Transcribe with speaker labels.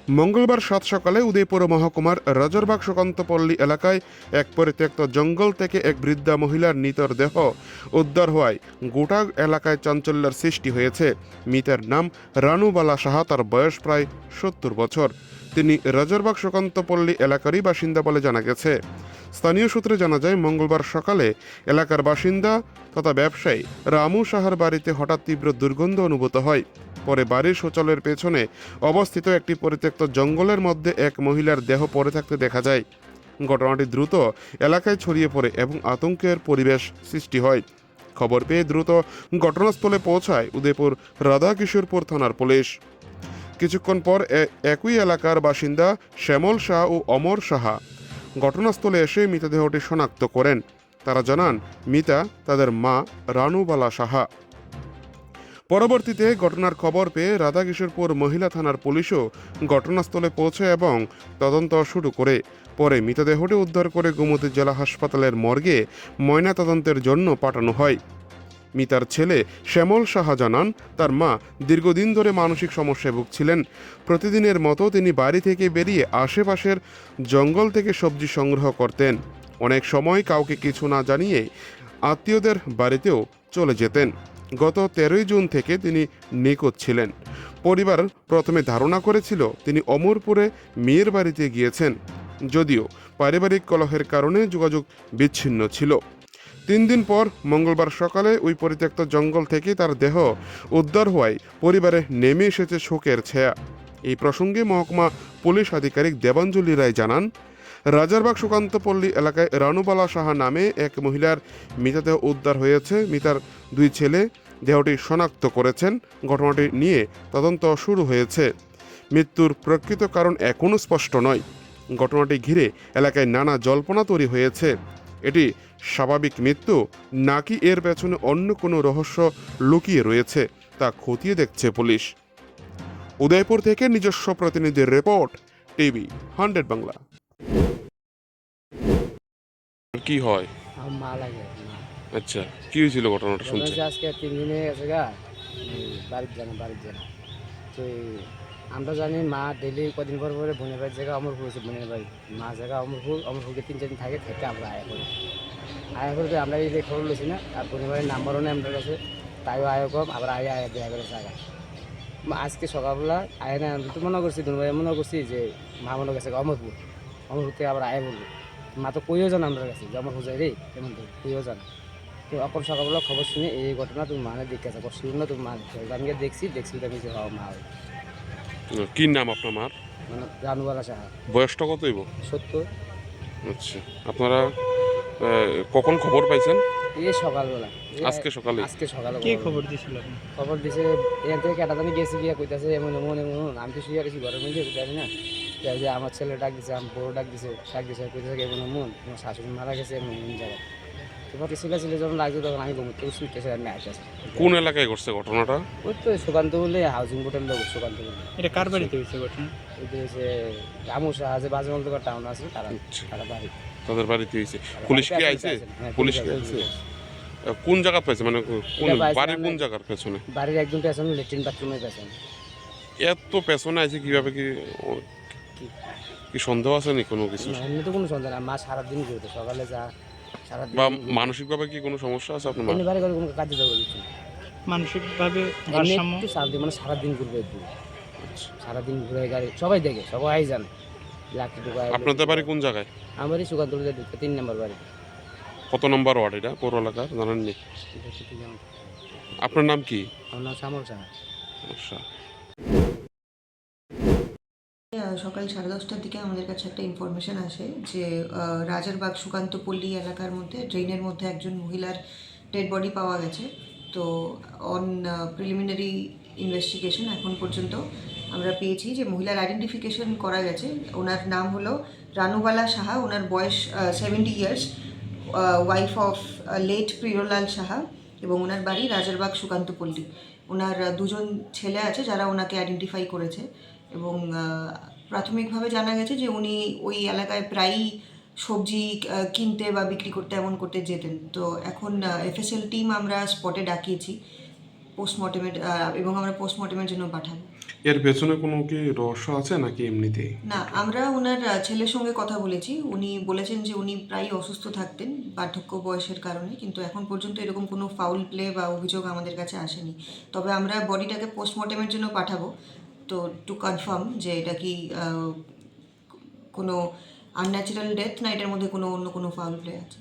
Speaker 1: মঙ্গলবার সাত সকালে উদয়পুর মহকুমার রাজারবাগ সুকান্তপল্লী এলাকায় এক পরিত্যক্ত জঙ্গল থেকে এক বৃদ্ধা মহিলার নিতর দেহ উদ্ধার হওয়ায় গোটা এলাকায় চাঞ্চল্যের সৃষ্টি হয়েছে। মৃতের নাম রানুবালা সাহা, তার বয়স প্রায় ৭০ বছর। তিনি রাজারবাগ সুকান্তপল্লী এলাকারই বাসিন্দা বলে জানা গেছে। স্থানীয় সূত্রে জানা যায়, মঙ্গলবার সকালে এলাকার বাসিন্দা তথা ব্যবসায়ী রামু সাহার বাড়িতে হঠাৎ তীব্র দুর্গন্ধ অনুভূত হয়। পরে বাড়ির শৌচালয়ের পেছনে অবস্থিত একটি পরিত্যক্ত জঙ্গলের মধ্যে এক মহিলার দেহ পড়ে থাকতে দেখা যায়। ঘটনাটি দ্রুত এলাকায় ছড়িয়ে পড়ে এবং আতঙ্কের পরিবেশ সৃষ্টি হয়। খবর পেয়ে দ্রুত ঘটনাস্থলে পৌঁছায় উদয়পুর রাধাকিশোরপুর থানার পুলিশ। কিছুক্ষণ পর একই এলাকার বাসিন্দা শ্যামল শাহ ও অমর সাহা ঘটনাস্থলে এসে মৃতদেহটি শনাক্ত করেন। তারা জানান, মৃতা তাদের মা রানুবালা সাহা। পরবর্তীতে ঘটনার খবর পেয়ে রাধাকিশোরপুর মহিলা থানার পুলিশও ঘটনাস্থলে পৌঁছে এবং তদন্ত শুরু করে। পরে মৃতদেহটি উদ্ধার করে গোমতী জেলা হাসপাতালের মর্গে ময়না তদন্তের জন্য পাঠানো হয়। মিতার ছেলে শ্যামল সাহা জানান, তার মা দীর্ঘদিন ধরে মানসিক সমস্যায় ভুগছিলেন। প্রতিদিনের মতো তিনি বাড়ি থেকে বেরিয়ে আশেপাশের জঙ্গল থেকে সবজি সংগ্রহ করতেন। অনেক সময় কাউকে কিছু না জানিয়ে আত্মীয়দের বাড়িতেও চলে যেতেন। গত 13 জুন থেকে তিনি নিখোঁজ ছিলেন। পরিবার প্রথমে ধারণা করেছিল তিনি অমরপুরে মেয়ের বাড়িতে গিয়েছেন, যদিও পারিবারিক কলহের কারণে যোগাযোগ বিচ্ছিন্ন ছিল। 3 দিন পর মঙ্গলবার সকালে ওই পরিত্যক্ত জঙ্গল থেকে তার দেহ উদ্ধার হওয়ায় পরিবারে নেমে এসেছে শোকের ছায়া। এই প্রসঙ্গে মহকুমা পুলিশ আধিকারিক দেবাঞ্জলি রায় জানান, রাজারবাগ সুকান্তপল্লী এলাকায় রানুবালা সাহা নামে এক মহিলার মৃতদেহ উদ্ধার হয়েছে। মৃতার 2 ছেলে দেহটি শনাক্ত করেছেন। ঘটনাটি নিয়ে তদন্ত শুরু হয়েছে। মৃত্যুর প্রকৃত কারণ এখনও স্পষ্ট নয়। ঘটনাটি ঘিরে এলাকায় নানা জল্পনা তৈরি হয়েছে। এটি স্বাভাবিক মৃত্যু নাকি এর পেছনে অন্য কোনো রহস্য লুকিয়ে রয়েছে তা খতিয়ে দেখছে পুলিশ। উদয়পুর থেকে নিজস্ব প্রতিনিধির রিপোর্ট, টিভি 100 বাংলা। কি হয়?
Speaker 2: আমার মা লাগে মা।
Speaker 1: আচ্ছা, কি হয়েছিল ঘটনাটা শুনছে?
Speaker 2: আজকে 3 দিন হয়ে গেছে গা, বাড়ির জানা তো আমরা জানি মা ডেলি কদিন পর পরে বোনের বাড়ির জায়গা অমরপুর হচ্ছে, বোনের বাড়ি মা জায়গা অমরপুরকে 3-4 দিন থেকে আমরা আয়া করে আমরা এই যে খবর লইছি না, আর বোনের বাড়ির নাম্বারও নেই আমাদের কাছে, তাইও আয় কম আবার আয়া দেখা করে জায়গা। আজকে সকালবেলা আয় না, আমি তো মনে করছি দুই মনে করছি যে মা মনে গেছে অমরপুর থেকে আবার আয় বলবো। মা তো কইও জানা আমাদের কাছে যে অমরপুর যাই রে, এমন তো কইও জানা। তো এখন সকালবেলা খবর শুনে এই ঘটনা তুমি মানে দেখে আসা শুরু না, তুমি মা আমি দেখছি আমি যে মা
Speaker 1: কি নাম আপনার মার?
Speaker 2: মানে রানুবালা সাহা।
Speaker 1: বয়সটা কত হইব?
Speaker 2: 70।
Speaker 1: আচ্ছা, আপনারা কখন খবর পাইছেন?
Speaker 2: এই সকালবেলা,
Speaker 1: আজকে সকালে।
Speaker 2: কি খবর দিছিল? খবর দিছে এখান থেকে কেটা জানি গেছি গিয়া কইতাছে এমন আমি তো শুয়ে গেছি ঘরের মধ্যে, জানি না যে আমার ছেলে ডাক দিছে, আমার বড় ডাক দিছে কইতেছে এমন তোমার শাশুড়ি মারা গেছে এমন জায়গায়। তোমাকে ছিল যখন লাগছে তখন আমি ঘুমোতে শুইতেছি আর মেয়ে আসতেছে।
Speaker 1: কোন এলাকায় ঘটছে ঘটনাটা?
Speaker 2: ওই তো সুকান্ত বলে হাউজিং বোর্ডের লোক, সুকান্ত বলে।
Speaker 3: এটা কার বাড়িতে হয়েছে ঘটনা?
Speaker 2: এটা হচ্ছে রামু সাহা যে বাজমলদকার টাউন আছে, তারা বাড়ি,
Speaker 1: তাদের বাড়িতে হয়েছে। পুলিশ কি আইছে? পুলিশ কি আইছে? কোন জায়গা পেয়েছে, মানে কোন বাড়ির কোন জায়গার পেছনে?
Speaker 2: বাড়ির একদম পেছনে, ল্যাট্রিন বাথরুমের পেছনে।
Speaker 1: এত পেছনে আছে কিভাবে? কি সন্দেহ আছে নি কোনো কিছু?
Speaker 2: এমনি তো কোনো সন্দেহ না, মা সারাদিন ঘুরতো, সকালে যা সারাদিন।
Speaker 1: বা মানসিকভাবে কি কোনো সমস্যা আছে আপনার?
Speaker 2: এমনি বাড়ি করে কোনো কাজে যাবো কিছু
Speaker 3: মানসিকভাবে ভারসাম্য
Speaker 2: একটু সারাদিন, মানে সারাদিন ঘুরবে একটু, সারাদিন ঘুরে গাড়ি সবাই দেখে, সবাই জানে।
Speaker 1: আপনাদের বাড়ি কোন জায়গায়?
Speaker 2: আমার এই সুকান্ত 3 নম্বর বাড়ি।
Speaker 1: কত নম্বর ওয়ার্ড এটা পৌর এলাকার জানেননি? আপনার নাম কি?
Speaker 2: আমার নাম শ্যামল সাহা।
Speaker 1: আচ্ছা।
Speaker 4: সকাল 10:30টার দিকে আমাদের কাছে একটা ইনফরমেশন আসে যে রাজারবাগ সুকান্তপল্লী এলাকার মধ্যে ড্রেনের মধ্যে একজন মহিলার ডেড বডি পাওয়া গেছে। তো অন প্রিলিমিনারি ইনভেস্টিগেশন এখন পর্যন্ত আমরা পেয়েছি যে মহিলার আইডেন্টিফিকেশন করা গেছে। ওনার নাম হলো রানুবালা সাহা, ওনার বয়স 70 years, wife of late Priyalal Saha, এবং ওনার বাড়ি রাজারবাগ সুকান্তপল্লী। ওনার 2 জন ছেলে আছে যারা ওনাকে আইডেন্টিফাই করেছে, এবং প্রাথমিকভাবে জানা গেছে যে উনি ওই এলাকায় প্রায়ই সবজি কিনতে বা বিক্রি করতে এমন করতে যেতেন। তো এখন এফএসএল টিম আমরা স্পটে ডাকিয়েছি পোস্টমর্টেমের, এবং আমরা পোস্টমর্টেমের জন্য পাঠাবো।
Speaker 1: এর পেছনে কোনো কি রহস্য আছে নাকি এমনিতেই?
Speaker 4: না, আমরা ওনার ছেলের সঙ্গে কথা বলেছি। উনি বলেছেন যে উনি প্রায়ই অসুস্থ থাকতেন বার্ধক্য বয়সের কারণে, কিন্তু এখন পর্যন্ত এরকম কোনো ফাউল প্লে বা অভিযোগ আমাদের কাছে আসেনি। তবে আমরা বডিটাকে পোস্টমর্টেমের জন্য পাঠাবো, তো টু কনফার্ম যে এটা কি কোনো আনন্যাচারাল ডেথ না এটার মধ্যে কোনো অন্য কোনো ফাউল প্লে আছে।